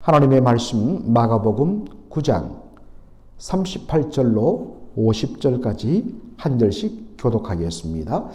하나님의 말씀 마가복음 9장 38절로 50절까지 한 절씩 교독하겠습니다.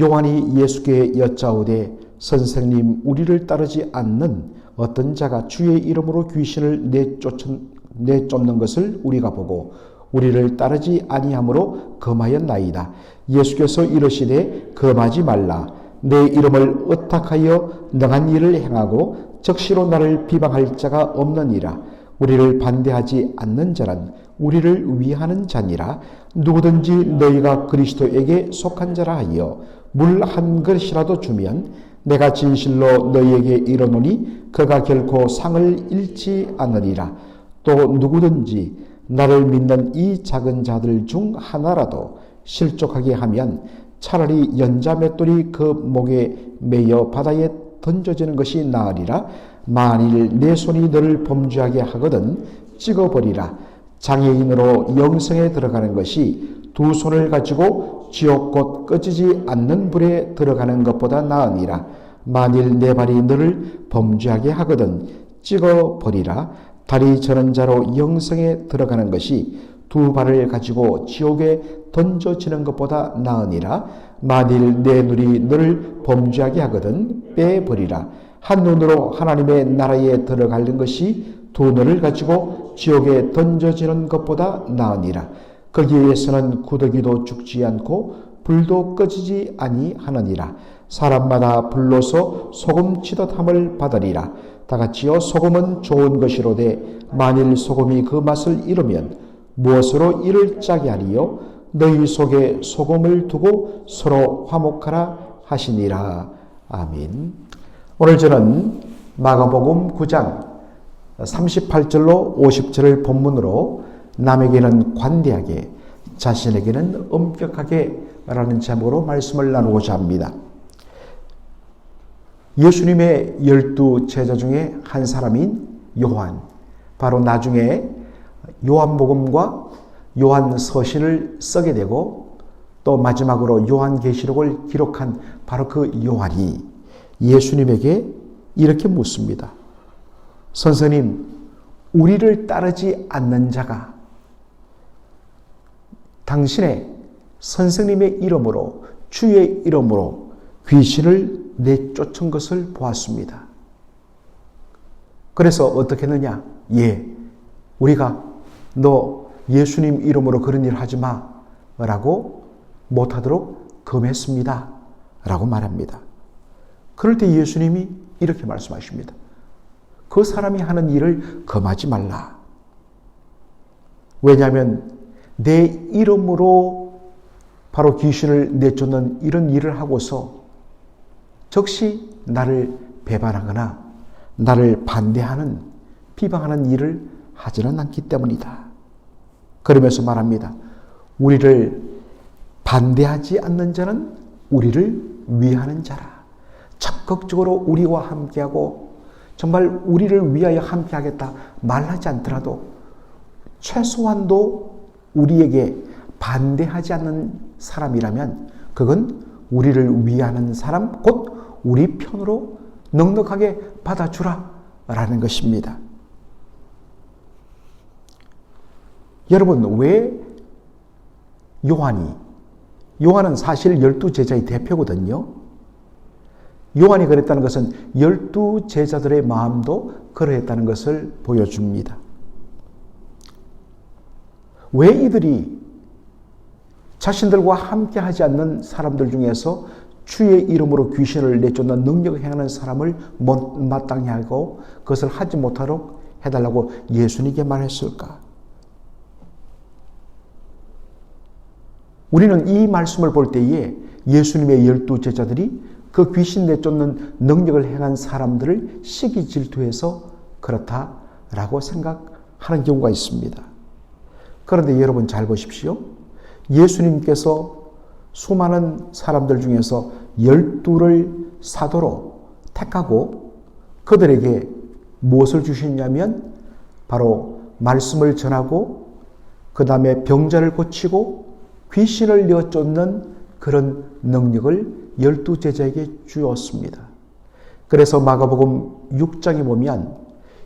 요한이 예수께 여짜오되 선생님, 우리를 따르지 않는 어떤 자가 주의 이름으로 귀신을 내쫓는 것을 우리가 보고 우리를 따르지 아니하므로 금하였나이다. 예수께서 이르시되 금하지 말라. 내 이름을 의탁하여 능한 일을 행하고 적시로 나를 비방할 자가 없느니라. 우리를 반대하지 않는 자란 우리를 위하는 자니라. 누구든지 너희가 그리스도에게 속한 자라 하여 물 한 그릇이라도 주면 내가 진실로 너희에게 이르노니 그가 결코 상을 잃지 않으리라. 또 누구든지 나를 믿는 이 작은 자들 중 하나라도 실족하게 하면 차라리 연자 맷돌이 그 목에 매여 바다에 던져지는 것이 나으리라. 만일 내 손이 너를 범죄하게 하거든 찍어버리라. 장애인으로 영생에 들어가는 것이 두 손을 가지고 지옥 곧 꺼지지 않는 불에 들어가는 것보다 나으니라. 만일 내 발이 너를 범죄하게 하거든 찍어버리라. 다리 저는 자로 영생에 들어가는 것이 두 발을 가지고 지옥에 던져지는 것보다 나으니라. 만일 내 눈이 너를 범죄하게 하거든 빼버리라. 한 눈으로 하나님의 나라에 들어가는 것이 두 눈을 가지고 지옥에 던져지는 것보다 나으니라. 거기에서는 구더기도 죽지 않고 불도 꺼지지 아니하느니라. 사람마다 불로서 소금 치듯함을 받으리라. 다같이요 소금은 좋은 것이로되 만일 소금이 그 맛을 잃으면 무엇으로 이를 짜게 하리요. 너희 속에 소금을 두고 서로 화목하라 하시니라. 아멘. 오늘 저는 마가복음 9장 38절로 50절을 본문으로 남에게는 관대하게 자신에게는 엄격하게 라는 제목으로 말씀을 나누고자 합니다. 예수님의 12 제자 중에 한 사람인 요한, 바로 나중에 요한복음과 요한서신을 쓰게 되고 또 마지막으로 요한계시록을 기록한 바로 그 요한이 예수님에게 이렇게 묻습니다. 선생님, 우리를 따르지 않는 자가 당신의 선생님의 이름으로 주의 이름으로 귀신을 내쫓은 것을 보았습니다. 그래서 어떻게 했느냐? 우리가 너 예수님 이름으로 그런 일 하지 마 라고 못하도록 금했습니다 라고 말합니다. 그럴 때 예수님이 이렇게 말씀하십니다. 그 사람이 하는 일을 금하지 말라. 왜냐하면 내 이름으로 바로 귀신을 내쫓는 이런 일을 하고서 즉시 나를 배반하거나 나를 반대하는 비방하는 일을 하지는 않기 때문이다. 그러면서 말합니다. 우리를 반대하지 않는 자는 우리를 위하는 자라. 적극적으로 우리와 함께하고 정말 우리를 위하여 함께하겠다 말하지 않더라도 최소한도 우리에게 반대하지 않는 사람이라면 그건 우리를 위하는 사람, 곧 우리 편으로 넉넉하게 받아주라 라는 것입니다. 여러분, 왜 요한은 사실 12 제자의 대표거든요. 요한이 그랬다는 것은 12 제자들의 마음도 그러했다는 것을 보여줍니다. 왜 이들이 자신들과 함께 하지 않는 사람들 중에서 주의 이름으로 귀신을 내쫓는 능력을 행하는 사람을 못마땅히 하고 그것을 하지 못하도록 해달라고 예수님께 말했을까? 우리는 이 말씀을 볼 때에 예수님의 12 제자들이 그 귀신 내쫓는 능력을 행한 사람들을 시기 질투해서 그렇다라고 생각하는 경우가 있습니다. 그런데 여러분 잘 보십시오. 예수님께서 수많은 사람들 중에서 12를 사도로 택하고 그들에게 무엇을 주시냐면 바로 말씀을 전하고 그 다음에 병자를 고치고 귀신을 내쫓는 그런 능력을 12 제자에게 주었습니다. 그래서 마가복음 6장에 보면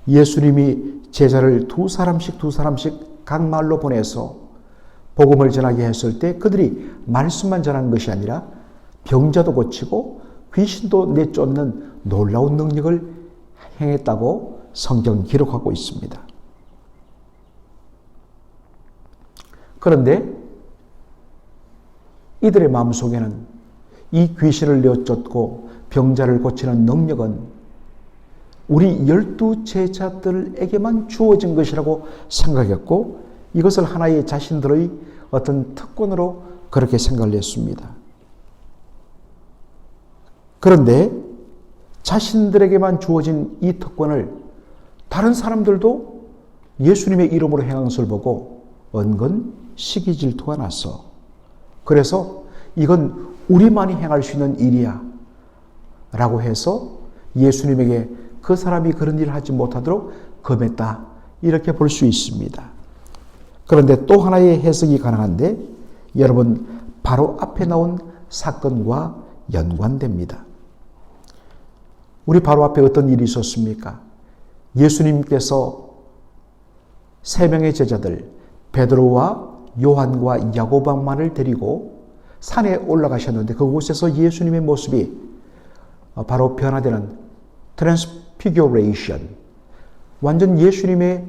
예수님이 제자를 두 사람씩 각 마을로 보내서 복음을 전하게 했을 때 그들이 말씀만 전하는 것이 아니라 병자도 고치고 귀신도 내쫓는 놀라운 능력을 행했다고 성경은 기록하고 있습니다. 그런데 이들의 마음속에는 이 귀신을 내쫓고 병자를 고치는 능력은 우리 12 제자들에게만 주어진 것이라고 생각했고 이것을 하나의 자신들의 어떤 특권으로 그렇게 생각을 했습니다. 그런데 자신들에게만 주어진 이 특권을 다른 사람들도 예수님의 이름으로 행한 것을 보고 은근 시기 질투가 났어. 그래서 이건 우리만이 행할 수 있는 일이야 라고 해서 예수님에게 그 사람이 그런 일을 하지 못하도록 금했다. 이렇게 볼 수 있습니다. 그런데 또 하나의 해석이 가능한데 여러분 바로 앞에 나온 사건과 연관됩니다. 우리 바로 앞에 어떤 일이 있었습니까? 예수님께서 세 명의 제자들 베드로와 요한과 야고보만을 데리고 산에 올라가셨는데 그곳에서 예수님의 모습이 바로 변화되는 트랜스피규레이션, 완전 예수님의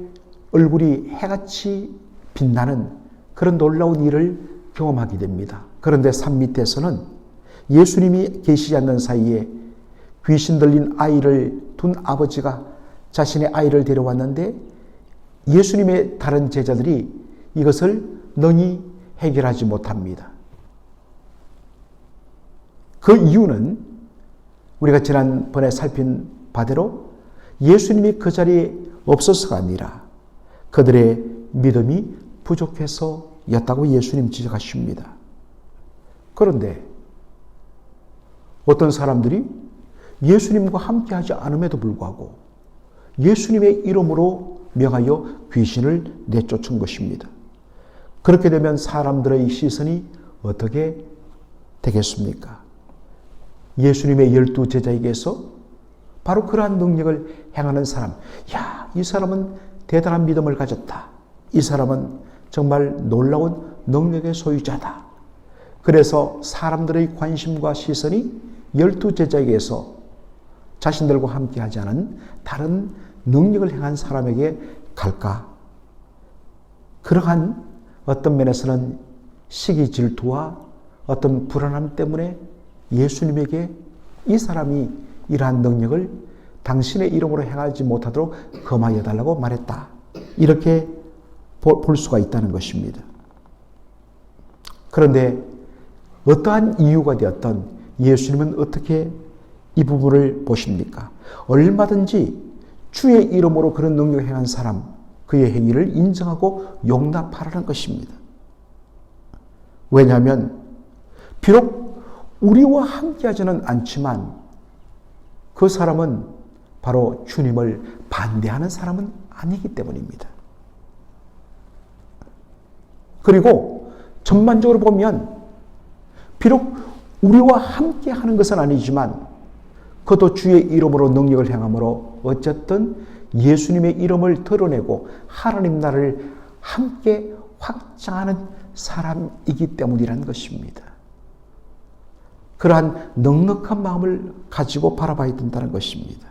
얼굴이 해같이 빛나는 그런 놀라운 일을 경험하게 됩니다. 그런데 산 밑에서는 예수님이 계시지 않는 사이에 귀신 들린 아이를 둔 아버지가 자신의 아이를 데려왔는데 예수님의 다른 제자들이 이것을 능히 해결하지 못합니다. 그 이유는 우리가 지난번에 살핀 바대로 예수님이 그 자리에 없어서가 아니라 그들의 믿음이 부족해서였다고 예수님 지적하십니다. 그런데 어떤 사람들이 예수님과 함께하지 않음에도 불구하고 예수님의 이름으로 명하여 귀신을 내쫓은 것입니다. 그렇게 되면 사람들의 시선이 어떻게 되겠습니까? 예수님의 12 제자에게서 바로 그러한 능력을 행하는 사람, 야, 이 사람은 대단한 믿음을 가졌다. 이 사람은 정말 놀라운 능력의 소유자다. 그래서 사람들의 관심과 시선이 12 제자에게서 자신들과 함께하지 않은 다른 능력을 행한 사람에게 갈까? 그러한 어떤 면에서는 시기 질투와 어떤 불안함 때문에 예수님에게 이 사람이 이러한 능력을 당신의 이름으로 행하지 못하도록 금하여 달라고 말했다. 이렇게 볼 수가 있다는 것입니다. 그런데 어떠한 이유가 되었던 예수님은 어떻게 이 부분을 보십니까? 얼마든지 주의 이름으로 그런 능력을 행한 사람, 그의 행위를 인정하고 용납하라는 것입니다. 왜냐하면 비록 우리와 함께하지는 않지만 그 사람은 바로 주님을 반대하는 사람은 아니기 때문입니다. 그리고 전반적으로 보면 비록 우리와 함께하는 것은 아니지만 그것도 주의 이름으로 능력을 행함으로 어쨌든 예수님의 이름을 드러내고 하나님 나라를 함께 확장하는 사람이기 때문이라는 것입니다. 그러한 넉넉한 마음을 가지고 바라봐야 된다는 것입니다.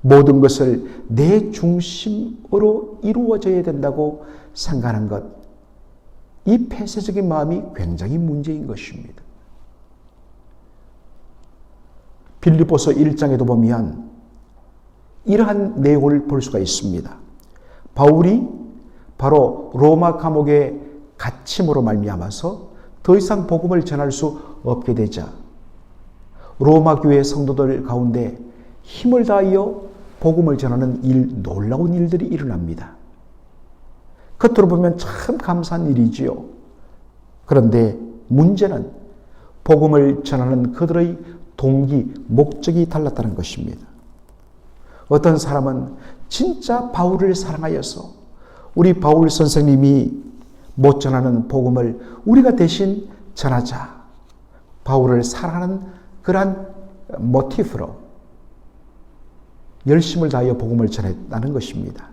모든 것을 내 중심으로 이루어져야 된다고 생각하는 것, 이 폐쇄적인 마음이 굉장히 문제인 것입니다. 빌립보서 1장에도 보면 이러한 내용을 볼 수가 있습니다. 바울이 바로 로마 감옥에 갇힘으로 말미암아서 더 이상 복음을 전할 수 없게 되자 로마 교회 성도들 가운데 힘을 다하여 복음을 전하는 놀라운 일들이 일어납니다. 겉으로 보면 참 감사한 일이지요. 그런데 문제는 복음을 전하는 그들의 동기, 목적이 달랐다는 것입니다. 어떤 사람은 진짜 바울을 사랑하여서 우리 바울 선생님이 못 전하는 복음을 우리가 대신 전하자. 바울을 사랑하는 그러한 모티프로 열심을 다하여 복음을 전했다는 것입니다.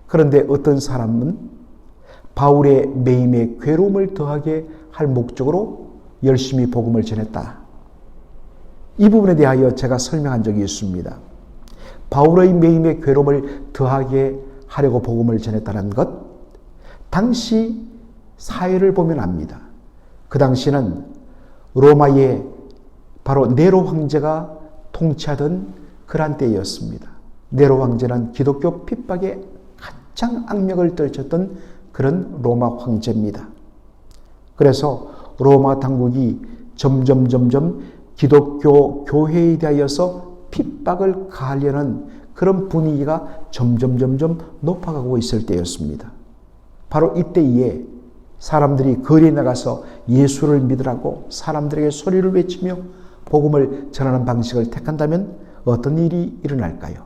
그런데 어떤 사람은 바울의 매임에 괴로움을 더하게 할 목적으로 열심히 복음을 전했다. 이 부분에 대하여 제가 설명한 적이 있습니다. 바울의 매임에 괴로움을 더하게 하려고 복음을 전했다는 것, 당시 사회를 보면 압니다. 그 당시는 로마의 바로 네로 황제가 통치하던 그런 때였습니다. 네로 황제는 기독교 핍박에 가장 악명을 떨쳤던 그런 로마 황제입니다. 그래서 로마 당국이 점점 기독교 교회에 대하여서 핍박을 가하려는 그런 분위기가 점점 높아가고 있을 때였습니다. 바로 이때에 사람들이 거리에 나가서 예수를 믿으라고 사람들에게 소리를 외치며 복음을 전하는 방식을 택한다면 어떤 일이 일어날까요?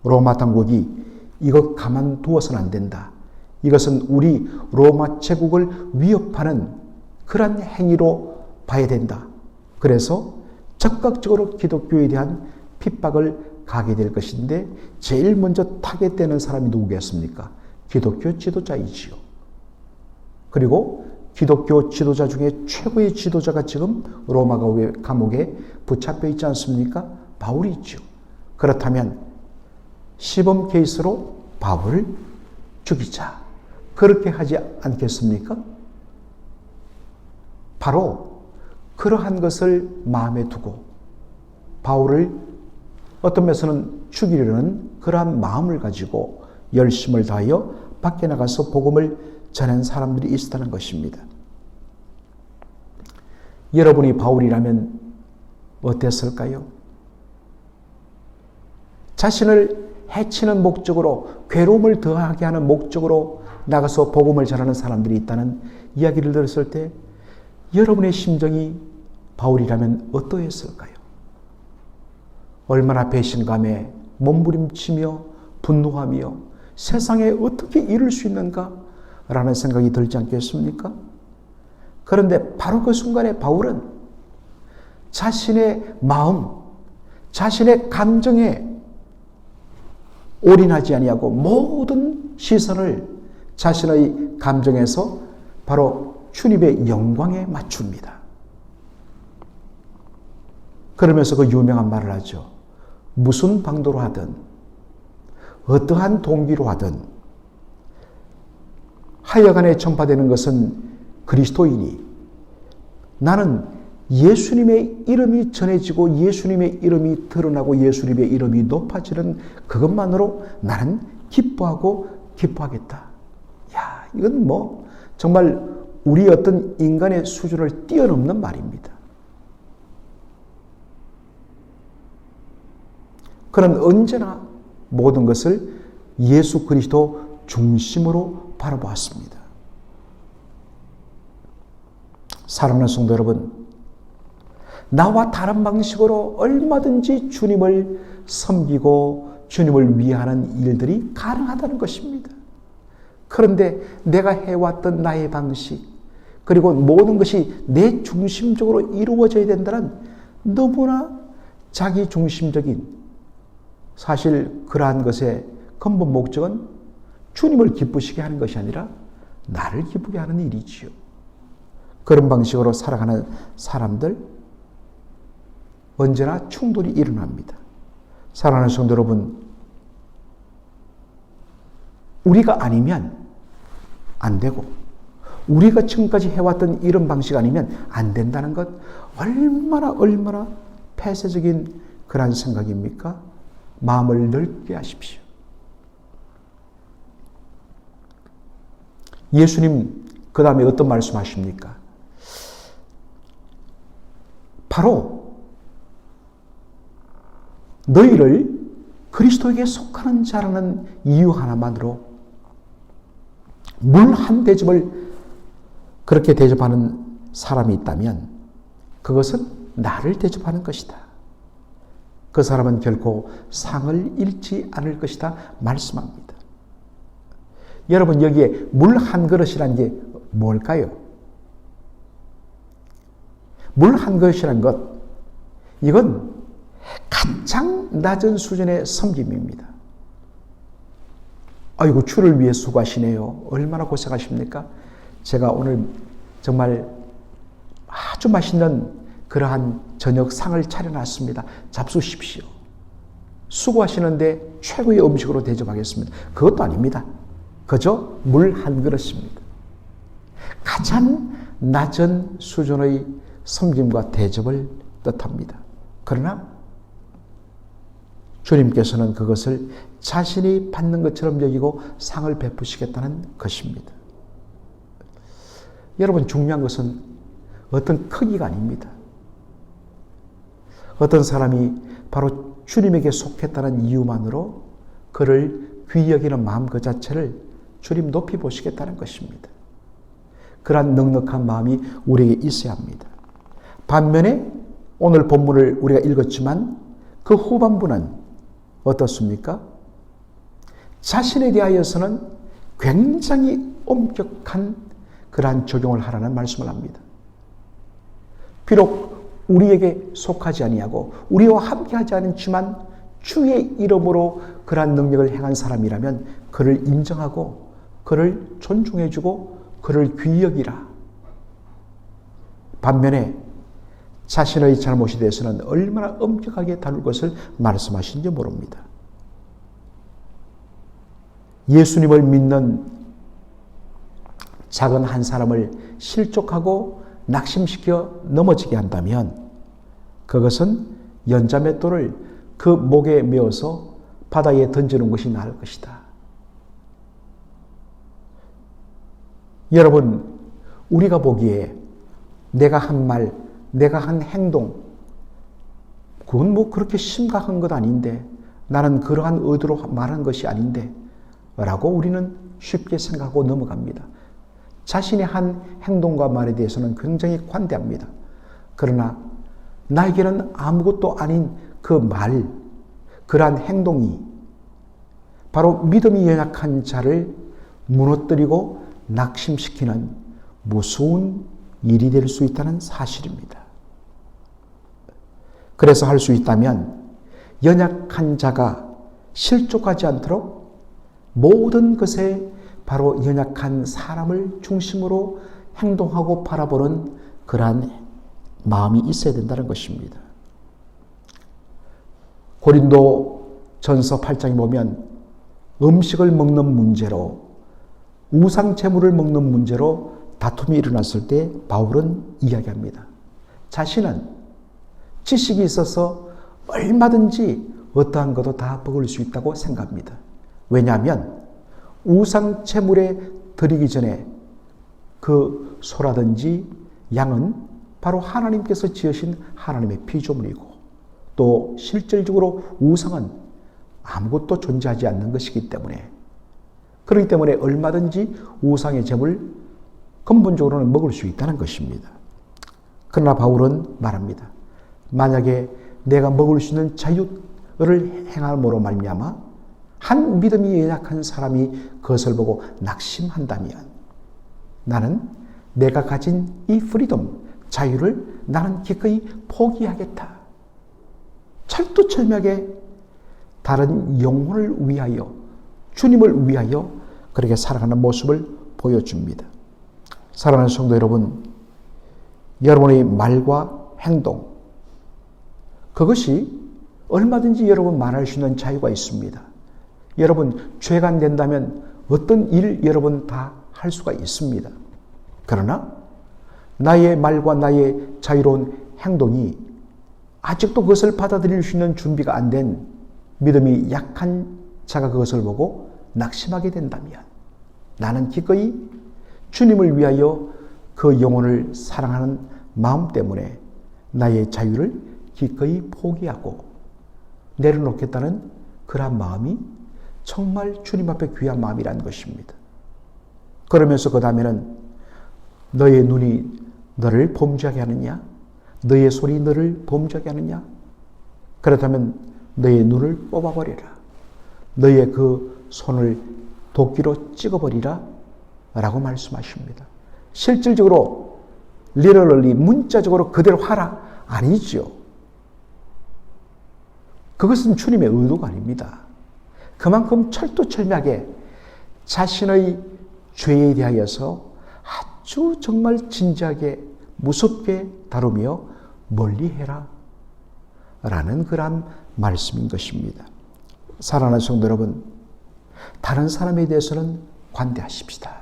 로마 당국이 이것 가만두어서는 안 된다. 이것은 우리 로마 제국을 위협하는 그런 행위로 봐야 된다. 그래서 적극적으로 기독교에 대한 핍박을 가게 될 것인데 제일 먼저 타겟되는 사람이 누구겠습니까? 기독교 지도자이지요. 그리고 기독교 지도자 중에 최고의 지도자가 지금 로마 감옥에 붙잡혀 있지 않습니까? 바울이 있죠. 그렇다면 시범 케이스로 바울을 죽이자. 그렇게 하지 않겠습니까? 바로 그러한 것을 마음에 두고 바울을 어떤 면에서는 죽이려는 그러한 마음을 가지고 열심을 다하여 밖에 나가서 복음을 전한 사람들이 있었다는 것입니다. 여러분이 바울이라면 어땠을까요? 자신을 해치는 목적으로, 괴로움을 더하게 하는 목적으로 나가서 복음을 전하는 사람들이 있다는 이야기를 들었을 때 여러분의 심정이 바울이라면 어떠했을까요? 얼마나 배신감에 몸부림치며 분노하며 세상에 어떻게 이룰 수 있는가? 라는 생각이 들지 않겠습니까? 그런데 바로 그 순간에 바울은 자신의 마음, 자신의 감정에 올인하지 아니하고 모든 시선을 자신의 감정에서 바로 주님의 영광에 맞춥니다. 그러면서 그 유명한 말을 하죠. 무슨 방도로 하든 어떠한 동기로 하든 하여간에 전파되는 것은 그리스도이니 나는 예수님의 이름이 전해지고 예수님의 이름이 드러나고 예수님의 이름이 높아지는 그것만으로 나는 기뻐하고 기뻐하겠다. 야, 이건 뭐 정말 우리 어떤 인간의 수준을 뛰어넘는 말입니다. 그는 언제나 모든 것을 예수 그리스도 중심으로 바라보았습니다. 사랑하는 성도 여러분, 나와 다른 방식으로 얼마든지 주님을 섬기고 주님을 위하는 일들이 가능하다는 것입니다. 그런데 내가 해왔던 나의 방식, 그리고 모든 것이 내 중심적으로 이루어져야 된다는 너무나 자기 중심적인, 사실 그러한 것의 근본 목적은 주님을 기쁘시게 하는 것이 아니라 나를 기쁘게 하는 일이지요. 그런 방식으로 살아가는 사람들 언제나 충돌이 일어납니다. 사랑하는 성도 여러분, 우리가 아니면 안 되고 우리가 지금까지 해왔던 이런 방식 아니면 안 된다는 것, 얼마나 폐쇄적인 그런 생각입니까? 마음을 넓게 하십시오. 예수님 그 다음에 어떤 말씀하십니까? 바로 너희를 그리스도에게 속하는 자라는 이유 하나만으로 물 한 대접을 그렇게 대접하는 사람이 있다면 그것은 나를 대접하는 것이다. 그 사람은 결코 상을 잃지 않을 것이다 말씀합니다. 여러분, 여기에 물 한 그릇이라는 게 뭘까요? 물 한 그릇이라는 것, 이건 가장 낮은 수준의 섬김입니다. 아이고, 주를 위해 수고하시네요. 얼마나 고생하십니까? 제가 오늘 정말 아주 맛있는 그러한 저녁 상을 차려놨습니다. 잡수십시오. 수고하시는데 최고의 음식으로 대접하겠습니다. 그것도 아닙니다. 그저 물 한 그릇입니다. 가장 낮은 수준의 섬김과 대접을 뜻합니다. 그러나 주님께서는 그것을 자신이 받는 것처럼 여기고 상을 베푸시겠다는 것입니다. 여러분, 중요한 것은 어떤 크기가 아닙니다. 어떤 사람이 바로 주님에게 속했다는 이유만으로 그를 귀히 여기는 마음 그 자체를 주님 높이 보시겠다는 것입니다. 그러한 넉넉한 마음이 우리에게 있어야 합니다. 반면에 오늘 본문을 우리가 읽었지만 그 후반부는 어떻습니까? 자신에 대하여서는 굉장히 엄격한 그러한 적용을 하라는 말씀을 합니다. 비록 우리에게 속하지 아니하고 우리와 함께하지 않지만 주의 이름으로 그러한 능력을 행한 사람이라면 그를 인정하고 그를 존중해주고 그를 귀히 여기라. 반면에 자신의 잘못에 대해서는 얼마나 엄격하게 다룰 것을 말씀하신지 모릅니다. 예수님을 믿는 작은 한 사람을 실족하고 낙심시켜 넘어지게 한다면 그것은 연자맷돌을 그 목에 메어서 바다에 던지는 것이 나을 것이다. 여러분, 우리가 보기에 내가 한 말, 내가 한 행동, 그건 뭐 그렇게 심각한 것 아닌데, 나는 그러한 의도로 말한 것이 아닌데 라고 우리는 쉽게 생각하고 넘어갑니다. 자신의 한 행동과 말에 대해서는 굉장히 관대합니다. 그러나 나에게는 아무것도 아닌 그 말, 그러한 행동이 바로 믿음이 연약한 자를 무너뜨리고 낙심시키는 무서운 일이 될 수 있다는 사실입니다. 그래서 할 수 있다면 연약한 자가 실족하지 않도록 모든 것에 바로 연약한 사람을 중심으로 행동하고 바라보는 그러한 마음이 있어야 된다는 것입니다. 고린도 전서 8장에 보면 음식을 먹는 문제로, 우상 제물을 먹는 문제로 다툼이 일어났을 때 바울은 이야기합니다. 자신은 지식이 있어서 얼마든지 어떠한 것도 다 먹을 수 있다고 생각합니다. 왜냐하면 우상 제물에 드리기 전에 그 소라든지 양은 바로 하나님께서 지으신 하나님의 피조물이고, 또 실질적으로 우상은 아무것도 존재하지 않는 것이기 때문에, 그렇기 때문에 얼마든지 우상의 제물을 근본적으로는 먹을 수 있다는 것입니다. 그러나 바울은 말합니다. 만약에 내가 먹을 수 있는 자유를 행함으로 말미암아 한 믿음이 연약한 사람이 그것을 보고 낙심한다면 나는 내가 가진 이 프리덤, 자유를 나는 기꺼이 포기하겠다. 철두철미하게 다른 영혼을 위하여, 주님을 위하여 그렇게 살아가는 모습을 보여줍니다. 사랑하는 성도 여러분, 여러분의 말과 행동, 그것이 얼마든지 여러분 말할 수 있는 자유가 있습니다. 여러분 죄가 안 된다면 어떤 일 여러분 다 할 수가 있습니다. 그러나 나의 말과 나의 자유로운 행동이 아직도 그것을 받아들일 수 있는 준비가 안 된 믿음이 약한 자가 그것을 보고 낙심하게 된다면 나는 기꺼이 주님을 위하여 그 영혼을 사랑하는 마음 때문에 나의 자유를 기꺼이 포기하고 내려놓겠다는 그러한 마음이 정말 주님 앞에 귀한 마음이라는 것입니다. 그러면서 그 다음에는 너의 눈이 너를 범죄하게 하느냐? 너의 손이 너를 범죄하게 하느냐? 그렇다면 너의 눈을 뽑아버리라. 너의 그 손을 도끼로 찍어버리라 라고 말씀하십니다. 실질적으로 literally 문자적으로 그대로 하라 아니죠. 그것은 주님의 의도가 아닙니다. 그만큼 철두철미하게 자신의 죄에 대하여서 아주 정말 진지하게 무섭게 다루며 멀리해라 라는 그런 말씀인 것입니다. 사랑하는 성도 여러분, 다른 사람에 대해서는 관대하십시다.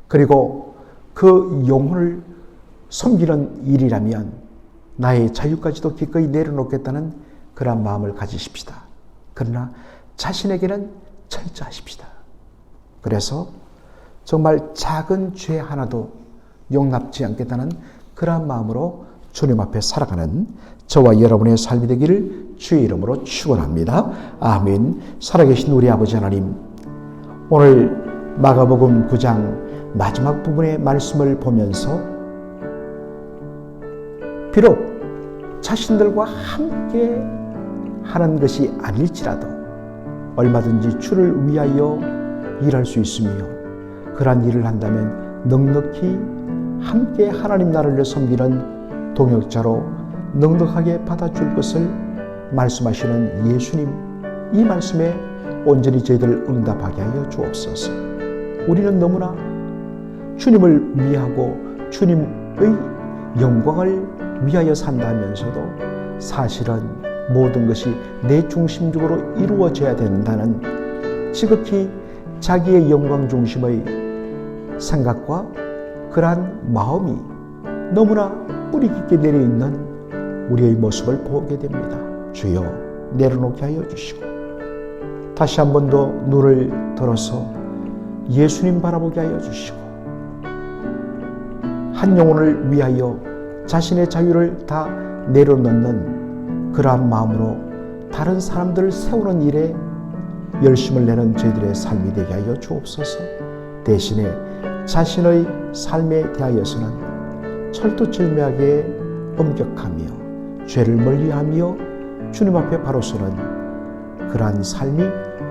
그리고 그 영혼을 섬기는 일이라면 나의 자유까지도 기꺼이 내려놓겠다는 그런 마음을 가지십시다. 그러나 자신에게는 철저하십시다. 그래서 정말 작은 죄 하나도 용납지 않겠다는 그러한 마음으로 주님 앞에 살아가는 저와 여러분의 삶이 되기를 주의 이름으로 축원합니다. 아멘. 살아계신 우리 아버지 하나님, 오늘 마가복음 9장 마지막 부분의 말씀을 보면서 비록 자신들과 함께 하는 것이 아닐지라도 얼마든지 주를 위하여 일할 수 있으며 그러한 일을 한다면 넉넉히 함께 하나님 나라를 섬기는 동역자로 넉넉하게 받아줄 것을 말씀하시는 예수님, 이 말씀에 온전히 저희들을 응답하게 하여 주옵소서. 우리는 너무나 주님을 위하고 주님의 영광을 위하여 산다면서도 사실은 모든 것이 내 중심적으로 이루어져야 된다는 지극히 자기의 영광 중심의 생각과 그러한 마음이 너무나 뿌리 깊게 내려있는 우리의 모습을 보게 됩니다. 주여 내려놓게 하여 주시고 다시 한 번 더 눈을 들어서 예수님 바라보게 하여 주시고 한 영혼을 위하여 자신의 자유를 다 내려놓는 그러한 마음으로 다른 사람들을 세우는 일에 열심을 내는 저희들의 삶이 되게 하여 주옵소서. 대신에 자신의 삶에 대하여서는 철두철미하게 엄격하며 죄를 멀리하며 주님 앞에 바로 서는 그러한 삶이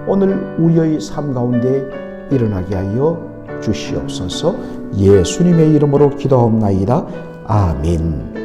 오늘 우리의 삶 가운데 일어나게 하여 주시옵소서. 예수님의 이름으로 기도하옵나이다. 아멘.